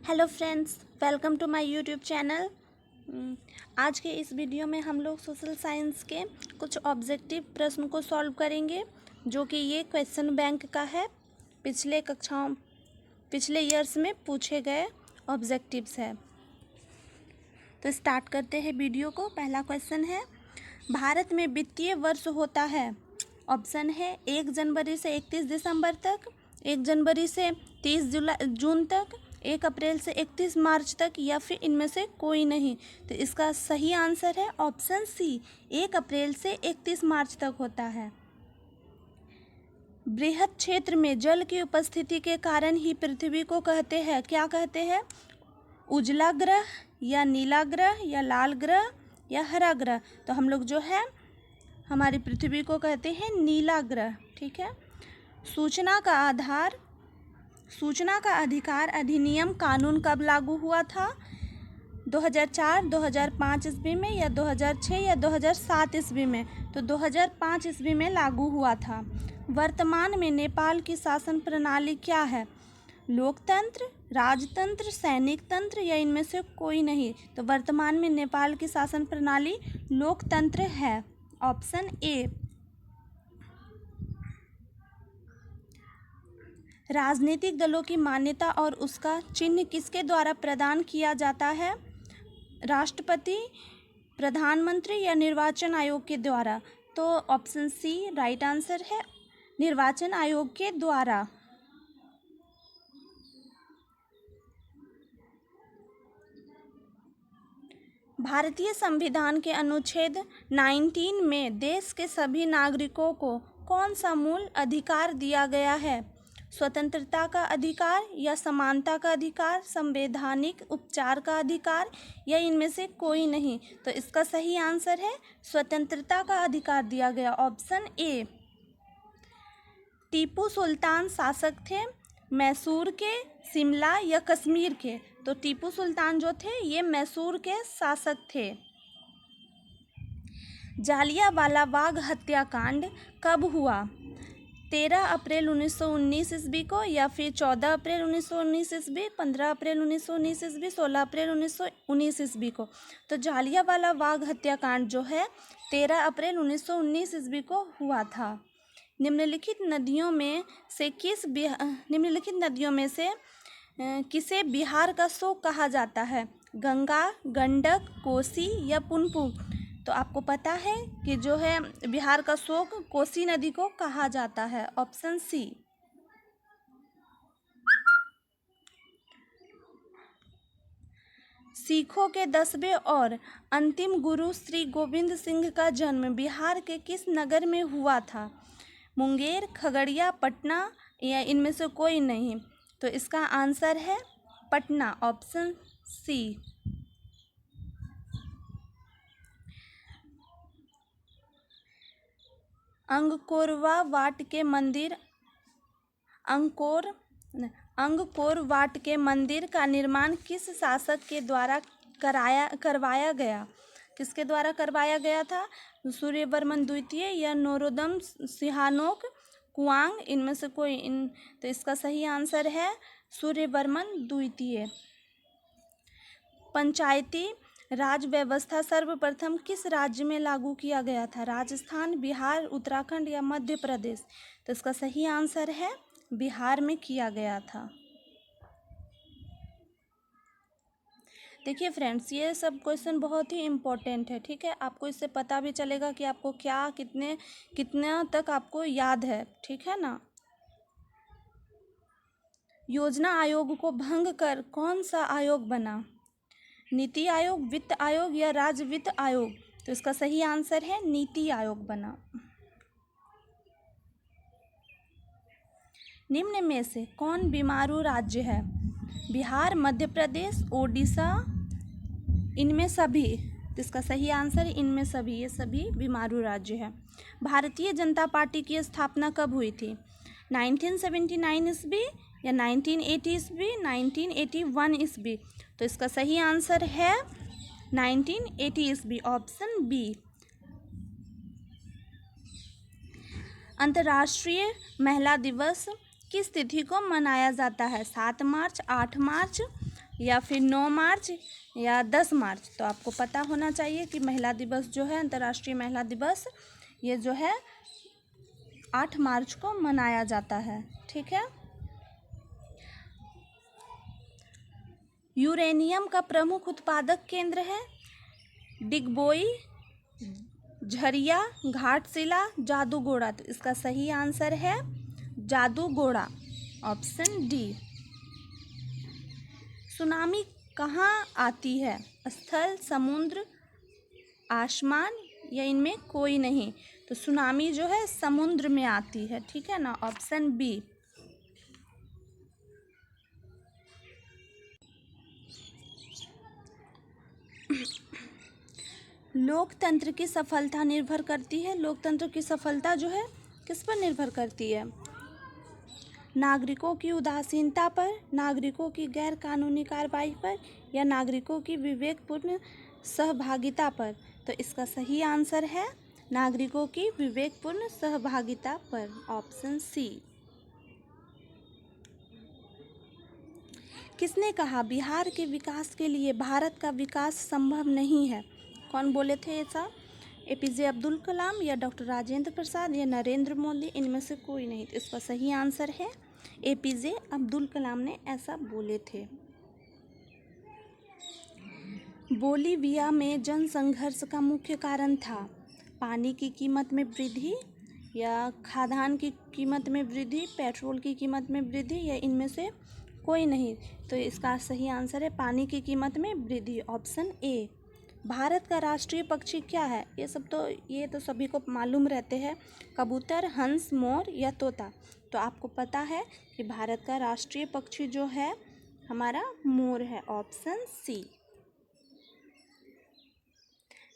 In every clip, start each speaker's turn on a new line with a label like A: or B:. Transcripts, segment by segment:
A: Hello friends, welcome to my YouTube channel. आज के इस वीडियो में हम लोग सोशल साइंस के कुछ ऑब्जेक्टिव प्रश्न को सॉल्व करेंगे, जो कि ये क्वेश्चन बैंक का है। पिछले ईयर्स में पूछे गए ऑब्जेक्टिव्स है। तो स्टार्ट करते हैं वीडियो को। पहला क्वेश्चन है, भारत में वित्तीय वर्ष होता है। ऑप्शन है 1 जनवरी से 31 दिसंबर तक, 1 जनवरी से 30 जून तक, 1 अप्रैल से 31 मार्च तक, या फिर इनमें से कोई नहीं। तो इसका सही आंसर है ऑप्शन सी, 1 अप्रैल से 31 मार्च तक होता है। बृहत क्षेत्र में जल की उपस्थिति के कारण ही पृथ्वी को कहते हैं, क्या कहते हैं? उजला ग्रह, या नीला ग्रह, या लाल ग्रह, या हरा ग्रह। तो हम लोग जो है हमारी पृथ्वी को कहते हैं नीला ग्रह। ठीक है। सूचना का अधिकार अधिनियम कानून कब लागू हुआ था? 2004, 2005 ईस्वी में, या 2006 या 2007 ईस्वी में? तो 2005 ईस्वी में लागू हुआ था। वर्तमान में नेपाल की शासन प्रणाली क्या है? लोकतंत्र, राजतंत्र, सैनिक तंत्र, या इनमें से कोई नहीं? तो वर्तमान में नेपाल की शासन प्रणाली लोकतंत्र है। Option A. राजनीतिक दलों की मान्यता और उसका चिन्ह किसके द्वारा प्रदान किया जाता है? राष्ट्रपति, प्रधानमंत्री, या निर्वाचन आयोग के द्वारा? तो ऑप्शन सी राइट आंसर है, निर्वाचन आयोग के द्वारा। भारतीय संविधान के अनुच्छेद 19 में देश के सभी नागरिकों को कौन सा मूल अधिकार दिया गया है? स्वतंत्रता का अधिकार, या समानता का अधिकार, संवैधानिक उपचार का अधिकार, या इनमें से कोई नहीं? तो इसका सही आंसर है स्वतंत्रता का अधिकार दिया गया। Option A. टीपू सुल्तान शासक थे मैसूर के, शिमला, या कश्मीर के? तो टीपू सुल्तान जो थे ये मैसूर के शासक थे। जालियांवाला बाग हत्याकांड कब हुआ? 13 अप्रैल 1919 ईस्वी को, या फिर 14 अप्रैल 1919 ईस्वी, 15 अप्रैल 1919 ईस्वी, 16 अप्रैल 1919 ईस्वी को? तो जालियांवाला बाग हत्याकांड जो है 13 अप्रैल 1919 ईस्वी को हुआ था। निम्नलिखित नदियों में से किसे बिहार का शोक कहा जाता है? गंगा, गंडक, कोसी, या पुनपुन? तो आपको पता है कि जो है बिहार का शोक कोसी नदी को कहा जाता है। Option C. सिखों के 10वें और अंतिम गुरु श्री गोविंद सिंह का जन्म बिहार के किस नगर में हुआ था? मुंगेर, खगड़िया, पटना, या इनमें से कोई नहीं? तो इसका आंसर है Patna. Option C. Angkor Wat के मंदिर का निर्माण किस शासक के द्वारा करवाया गया? किसके द्वारा करवाया गया था? सूर्यवर्मन द्वितीय, या नोरोदम सिहानोक कुआंग? इनमें से कोई तो इसका सही आंसर है सूर्यवर्मन द्वितीय। पंचायती राज व्यवस्था सर्वप्रथम किस राज्य में लागू किया गया था? राजस्थान, बिहार, उत्तराखंड, या मध्य प्रदेश? तो इसका सही आंसर है बिहार में किया गया था। देखिए फ्रेंड्स, ये सब क्वेश्चन बहुत ही इम्पोर्टेंट है। ठीक है, आपको इससे पता भी चलेगा कि आपको क्या कितना तक आपको याद है। ठीक है ना। योजना आयोग को भंग कर कौन सा आयोग बना? नीति आयोग, वित्त आयोग, या राज्य वित्त आयोग? तो इसका सही आंसर है नीति आयोग बना। निम्न में से कौन बीमारू राज्य है? बिहार, मध्य प्रदेश, ओडिशा, इनमें सभी? तो इसका सही आंसर इनमें सभी, ये सभी बीमारू राज्य है। भारतीय जनता पार्टी की स्थापना कब हुई थी? 1979 ईस्वी, या 1980 ईस्वी, 1981 ईस्वी? तो इसका सही आंसर है 1980 ईस्वी। Option B. अंतर्राष्ट्रीय महिला दिवस किस तिथि को मनाया जाता है? 7 मार्च, 8 मार्च, या फिर 9 मार्च या 10 मार्च। तो आपको पता होना चाहिए कि महिला दिवस जो है, अंतर्राष्ट्रीय महिला दिवस, ये जो है 8 मार्च को मनाया जाता है। ठीक है। यूरेनियम का प्रमुख उत्पादक केंद्र है डिगबोई, झरिया, घाटशिला, जादूगोड़ा। तो इसका सही आंसर है जादूगोड़ा, ऑप्शन डी। सुनामी कहाँ आती है? स्थल, समुद्र, आसमान या इनमें कोई नहीं? तो सुनामी जो है समुद्र में आती है। ठीक है ना, ऑप्शन बी। लोकतंत्र की सफलता निर्भर करती है, लोकतंत्र की सफलता जो है किस पर निर्भर करती है? नागरिकों की उदासीनता पर, नागरिकों की गैर कानूनी कार्रवाई पर, या नागरिकों की विवेकपूर्ण सहभागिता पर? तो इसका सही आंसर है नागरिकों की विवेकपूर्ण सहभागिता पर, ऑप्शन सी। किसने कहा बिहार के विकास के लिए भारत का विकास संभव नहीं है? कौन बोले थे ऐसा? एपीजे अब्दुल कलाम, या डॉक्टर राजेंद्र प्रसाद, या नरेंद्र मोदी? इनमें से कोई नहीं। तो इसका सही आंसर है एपीजे अब्दुल कलाम ने ऐसा बोले थे। बोलीविया में जनसंघर्ष का मुख्य कारण था पानी की कीमत में वृद्धि, या खाद्यान्न की कीमत में वृद्धि, पेट्रोल की कीमत में वृद्धि, या इनमें से कोई नहीं? तो इसका सही आंसर है पानी की कीमत में वृद्धि, ऑप्शन ए। भारत का राष्ट्रीय पक्षी क्या है? ये तो सभी को मालूम रहते हैं, कबूतर, हंस, मोर या तोता। तो आपको पता है कि भारत का राष्ट्रीय पक्षी जो है हमारा मोर है, ऑप्शन सी।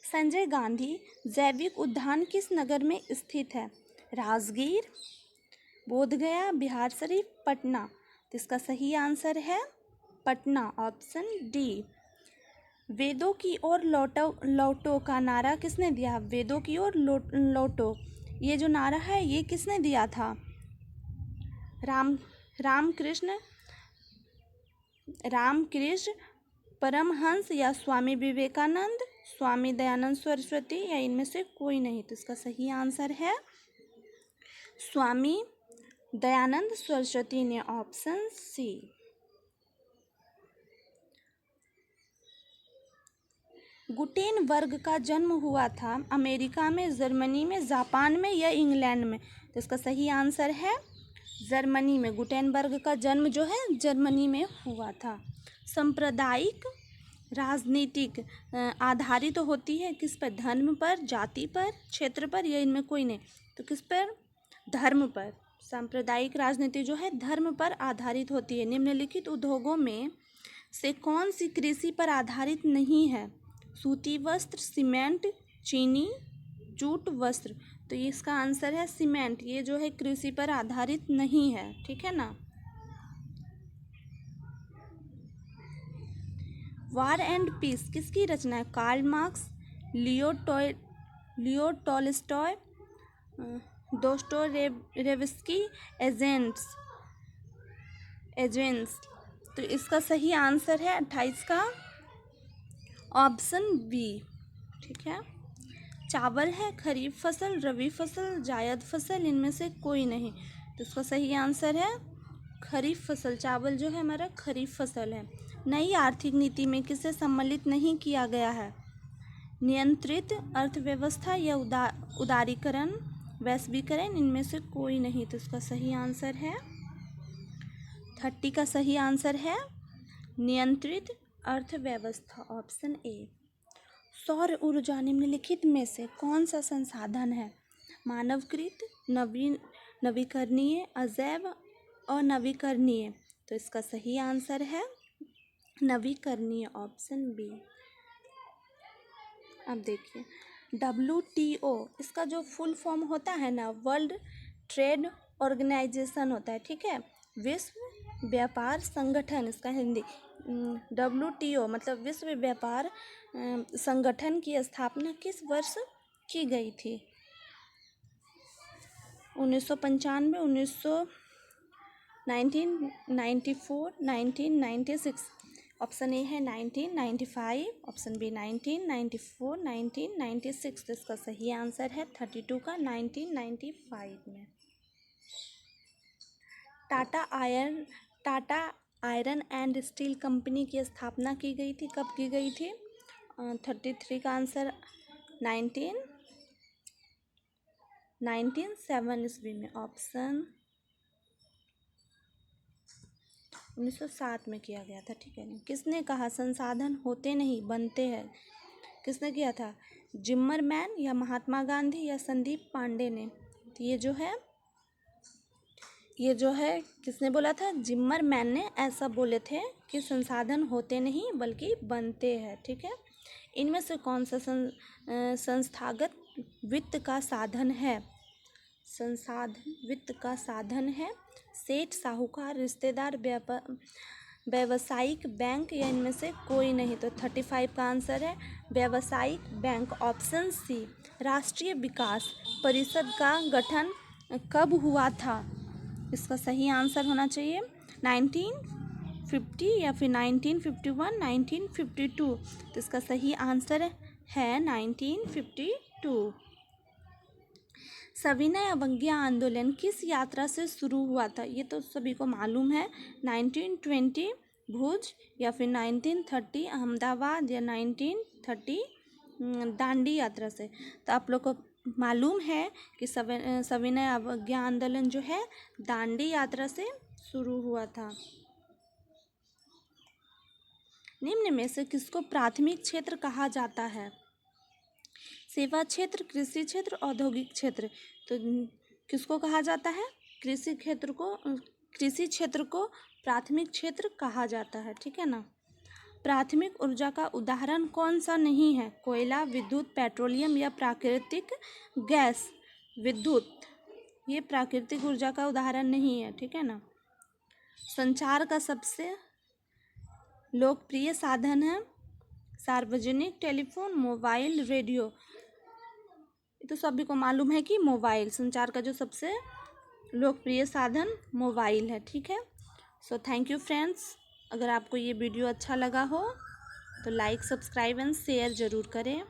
A: संजय गांधी जैविक उद्यान किस नगर में स्थित है? राजगीर, बोधगया, बिहार शरीफ, पटना? तो इसका सही आंसर है पटना, ऑप्शन डी। वेदों की ओर लौटो लौटो का नारा किसने दिया? वेदों की ओर लौटो, ये जो नारा है ये किसने दिया था? रामकृष्ण परमहंस, या स्वामी विवेकानंद, स्वामी दयानंद सरस्वती, या इनमें से कोई नहीं? तो इसका सही आंसर है स्वामी दयानंद सरस्वती ने, ऑप्शन सी। गुटेनबर्ग का जन्म हुआ था अमेरिका में, जर्मनी में, जापान में, या इंग्लैंड में? तो इसका सही आंसर है जर्मनी में। गुटेनबर्ग का जन्म जो है जर्मनी में हुआ था। सांप्रदायिक राजनीतिक आधारित तो होती है किस पर? धर्म पर, जाति पर, क्षेत्र पर, या इनमें कोई नहीं? तो किस पर? धर्म पर। सांप्रदायिक राजनीति जो है धर्म पर आधारित होती है। निम्नलिखित उद्योगों में से कौन सी कृषि पर आधारित नहीं है? सूती वस्त्र, सीमेंट, चीनी, जूट वस्त्र? तो ये इसका आंसर है सीमेंट, ये जो है कृषि पर आधारित नहीं है। ठीक है ना। वार एंड पीस किसकी रचना है? Karl Marx, Leo Tolstoy, Dostoevsky, एजेंस? तो इसका सही आंसर है 28 का, ऑप्शन बी। ठीक है। चावल है खरीफ फसल, रबी फसल, जायद फसल, इनमें से कोई नहीं? तो इसका सही आंसर है खरीफ फसल। चावल जो है हमारा खरीफ फसल है। नई आर्थिक नीति में किसे सम्मिलित नहीं किया गया है? नियंत्रित अर्थव्यवस्था, या उदारीकरण, वैश्वीकरण? इनमें से कोई नहीं? तो इसका सही आंसर है 30 का सही आंसर है नियंत्रित अर्थव्यवस्था, ऑप्शन ए। सौर ऊर्जा निम्नलिखित में से कौन सा संसाधन है? मानवकृत, नवीकरणीय, अजैव, अनवीकरणीय? तो इसका सही आंसर है नवीकरणीय, ऑप्शन बी। अब देखिए WTO, इसका जो फुल फॉर्म होता है ना, वर्ल्ड ट्रेड ऑर्गेनाइजेशन होता है। ठीक है, विश्व व्यापार संगठन इसका हिंदी। WTO मतलब विश्व व्यापार संगठन की स्थापना किस वर्ष की गई थी? 1995, 1994, 1996? ऑप्शन ए है 1995, ऑप्शन बी 1994, 1996। तो इसका सही आंसर है 32 का 1995 में। Tata iron and steel company की स्थापना की गई थी, कब की गई थी? 33 का आंसर 1997 ईस्वी में। ऑप्शन 1907 में किया गया था, ठीक है। किसने कहा संसाधन होते नहीं बनते हैं? किसने किया था? जिम्मरमैन या महात्मा गांधी या संदीप पांडे ने? तो ये जो है किसने बोला था? जिम्मरमैन ने ऐसा बोले थे कि संसाधन होते नहीं बल्कि बनते हैं, ठीक है। इनमें से कौन सा संस्थागत वित्त का साधन है? संसाधन वित्त का साधन है सेठ, साहूकार, रिश्तेदार, व्यावसायिक बैंक या इनमें से कोई नहीं। तो 35 का आंसर है व्यावसायिक बैंक, ऑप्शन सी। राष्ट्रीय विकास परिषद का गठन कब हुआ था? इसका सही आंसर होना चाहिए 1950 या फिर 1951, 1952। तो इसका सही आंसर है 1952। सविनय अवज्ञा आंदोलन किस यात्रा से शुरू हुआ था? ये तो सभी को मालूम है। 1920 भुज या फिर 1930 अहमदाबाद या 1930 दांडी यात्रा से। तो आप लोग को मालूम है कि सविनय अवज्ञा आंदोलन जो है दांडी यात्रा से शुरू हुआ था। निम्न में से किसको प्राथमिक क्षेत्र कहा जाता है? सेवा क्षेत्र, कृषि क्षेत्र, औद्योगिक क्षेत्र। तो किसको कहा जाता है? कृषि क्षेत्र को प्राथमिक क्षेत्र कहा जाता है, ठीक है ना। प्राथमिक ऊर्जा का उदाहरण कौन सा नहीं है? कोयला, विद्युत, पेट्रोलियम या प्राकृतिक गैस? विद्युत, ये प्राकृतिक ऊर्जा का उदाहरण नहीं है, ठीक है ना। संचार का सबसे लोकप्रिय साधन है सार्वजनिक टेलीफोन, मोबाइल, रेडियो। तो सभी को मालूम है कि मोबाइल, संचार का जो सबसे लोकप्रिय साधन मोबाइल है, ठीक है। So thank you friends. अगर आपको ये वीडियो अच्छा लगा हो तो लाइक, सब्सक्राइब एंड शेयर ज़रूर करें।